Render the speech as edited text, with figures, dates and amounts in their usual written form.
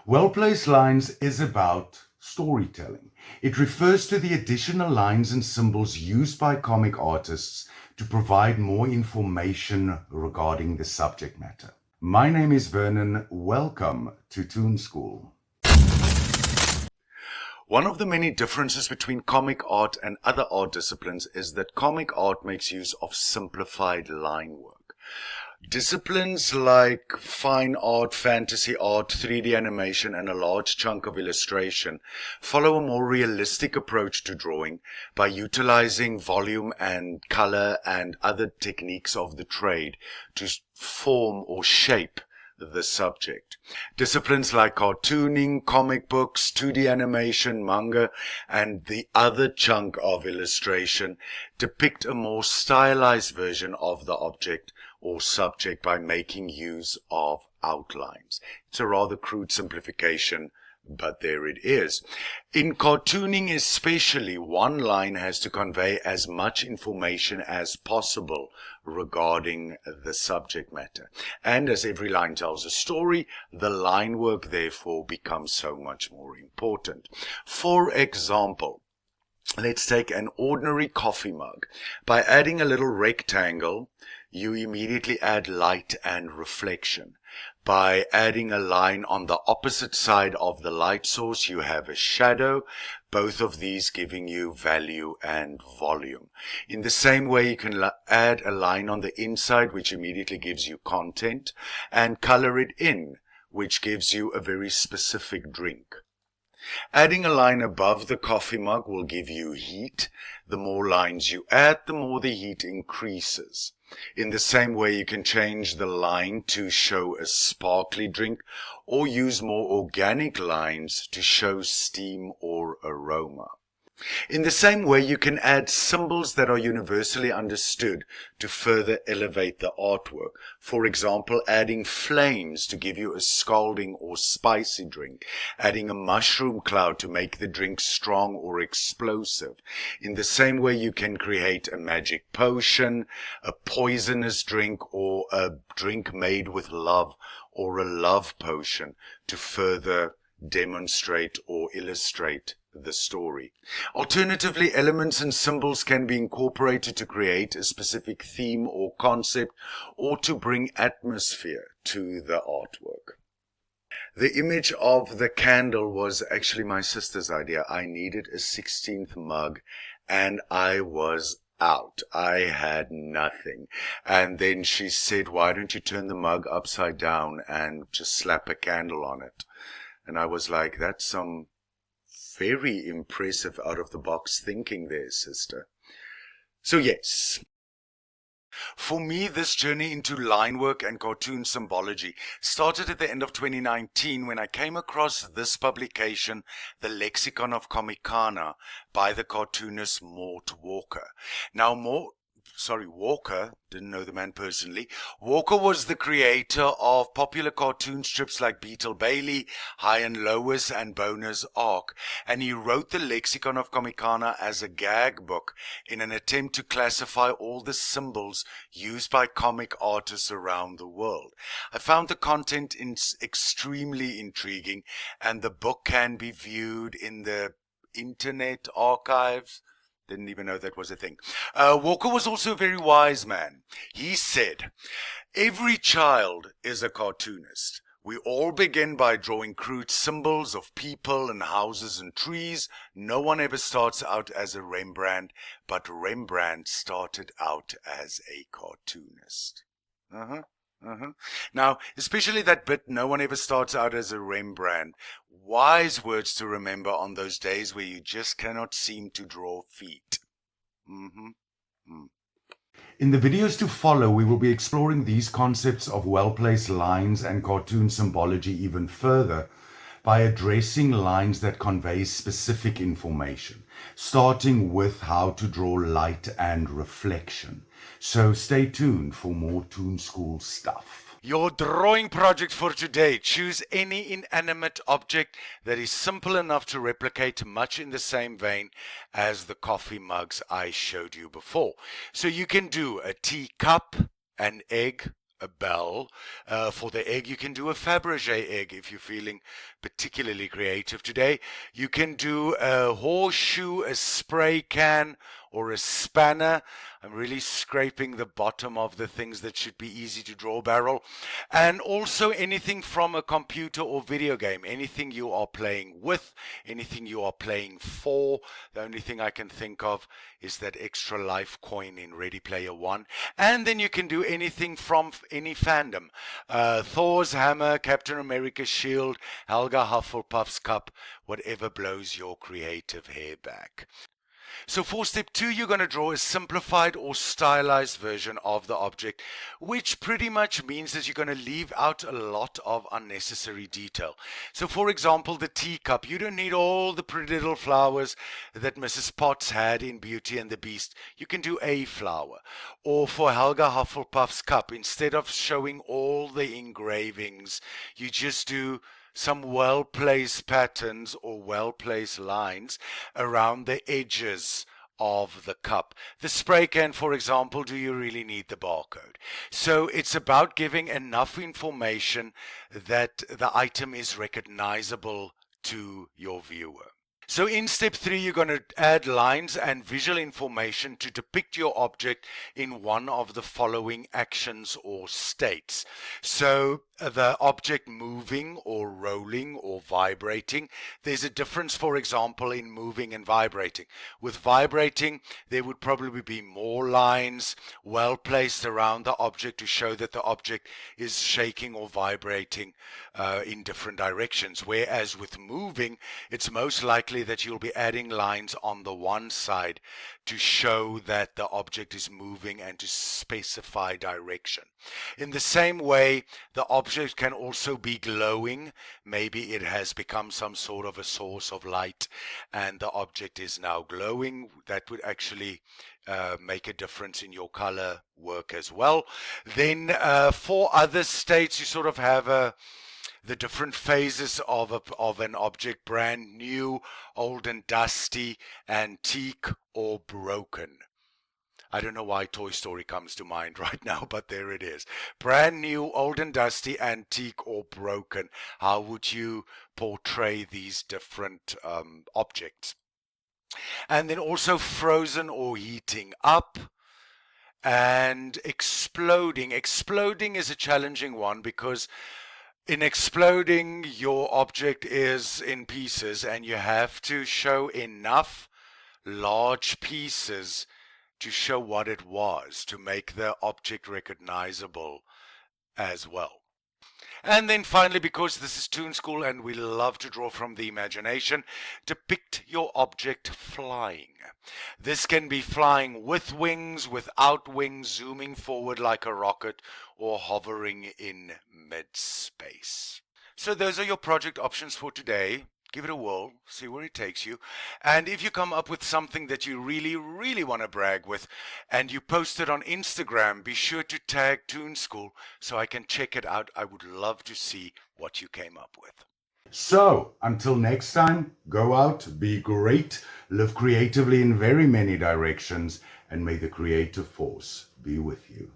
Well-placed lines is about storytelling. It refers to the additional lines and symbols used by comic artists to provide more information regarding the subject matter. My name is Vernon. Welcome to ToonSchool. One of the many differences between comic art and other art disciplines is that comic art makes use of simplified line work. Disciplines like fine art, fantasy art, 3D animation, and a large chunk of illustration follow a more realistic approach to drawing by utilizing volume and color and other techniques of the trade to form or shape the subject. Disciplines like cartooning, comic books, 2D animation, manga, and the other chunk of illustration depict a more stylized version of the object or subject by making use of outlines. It's a rather crude simplification, but there it is. In cartooning especially, one line has to convey as much information as possible regarding the subject matter. And as every line tells a story, the line work therefore becomes so much more important. For example, let's take an ordinary coffee mug. By adding a little rectangle, you immediately add light and reflection. By adding a line on the opposite side of the light source, you have a shadow, both of these giving you value and volume. In the same way, you can add a line on the inside, which immediately gives you content, and color it in, which gives you a very specific drink. Adding a line above the coffee mug will give you heat. The more lines you add, the more the heat increases. In the same way, you can change the line to show a sparkly drink or use more organic lines to show steam or aroma. In the same way, you can add symbols that are universally understood to further elevate the artwork. For example, adding flames to give you a scalding or spicy drink, adding a mushroom cloud to make the drink strong or explosive. In the same way, you can create a magic potion, a poisonous drink, or a drink made with love, or a love potion to further demonstrate or illustrate the story. Alternatively, elements and symbols can be incorporated to create a specific theme or concept or to bring atmosphere to the artwork. The image of the candle was actually my sister's idea. I needed a 16th mug and I was out. I had nothing. And then she said, why don't you turn the mug upside down and just slap a candle on it? And I was like, that's some very impressive out-of-the-box thinking there, sister. So yes, for me, this journey into line work and cartoon symbology started at the end of 2019 when I came across this publication, The Lexicon of Comicana, by the cartoonist Mort Walker. Now, Walker, didn't know the man personally. Walker was the creator of popular cartoon strips like Beetle Bailey, High and Lois, and Boner's Ark, and he wrote the Lexicon of Comicana as a gag book in an attempt to classify all the symbols used by comic artists around the world. I found the content extremely intriguing, and the book can be viewed in the Internet Archives. Didn't even know that was a thing. Walker was also a very wise man. He said, every child is a cartoonist. We all begin by drawing crude symbols of people and houses and trees. No one ever starts out as a Rembrandt, but Rembrandt started out as a cartoonist. Now, especially that bit, no one ever starts out as a Rembrandt. Wise words to remember on those days where you just cannot seem to draw feet. In the videos to follow, we will be exploring these concepts of well-placed lines and cartoon symbology even further by addressing lines that convey specific information, starting with how to draw light and reflection. So stay tuned for more ToonSchool stuff. Your drawing project for today. Choose any inanimate object that is simple enough to replicate, much in the same vein as the coffee mugs I showed you before. So you can do a teacup, an egg, a bell. For the egg, you can do a Fabergé egg if you're feeling particularly creative today. You can do a horseshoe, a spray can, or a spanner. I'm really scraping the bottom of the things that should be easy to draw, barrel. And also anything from a computer or video game, anything you are playing with, anything you are playing for. The only thing I can think of is that extra life coin in Ready Player One. And then you can do anything from any fandom. Thor's hammer, Captain America's shield, Helga Hufflepuff's cup, whatever blows your creative hair back. So for step 2, you're going to draw a simplified or stylized version of the object, which pretty much means that you're going to leave out a lot of unnecessary detail. So for example, the teacup, you don't need all the pretty little flowers that Mrs. Potts had in Beauty and the Beast. You can do a flower. Or for Helga Hufflepuff's cup, instead of showing all the engravings, you just do some well-placed patterns or well-placed lines around the edges of the cup. The spray can, for example, do you really need the barcode? So it's about giving enough information that the item is recognizable to your viewer. So in step 3, you're going to add lines and visual information to depict your object in one of the following actions or states. So the object moving or rolling or vibrating. There's a difference, for example, in moving and vibrating. With vibrating, there would probably be more lines well placed around the object to show that the object is shaking or vibrating in different directions. Whereas with moving, it's most likely that you'll be adding lines on the one side to show that the object is moving and to specify direction. In the same way, the object can also be glowing. Maybe it has become some sort of a source of light and the object is now glowing. That would actually make a difference in your color work as well. Then for other states, you sort of have the different phases of an object: brand new, old and dusty, antique, or broken. I don't know why Toy Story comes to mind right now, but there it is. Brand new, old and dusty, antique, or broken. How would you portray these different objects? And then also frozen or heating up. And exploding. Exploding is a challenging one because in exploding, your object is in pieces and you have to show enough large pieces to show what it was, to make the object recognizable as well. And then finally, because this is ToonSchool and we love to draw from the imagination, depict your object flying. This can be flying with wings, without wings, zooming forward like a rocket, or hovering in mid-space. So those are your project options for today. Give it a whirl, see where it takes you. And if you come up with something that you really, really want to brag with and you post it on Instagram, be sure to tag ToonSchool so I can check it out. I would love to see what you came up with. So, until next time, go out, be great, live creatively in very many directions, and may the creative force be with you.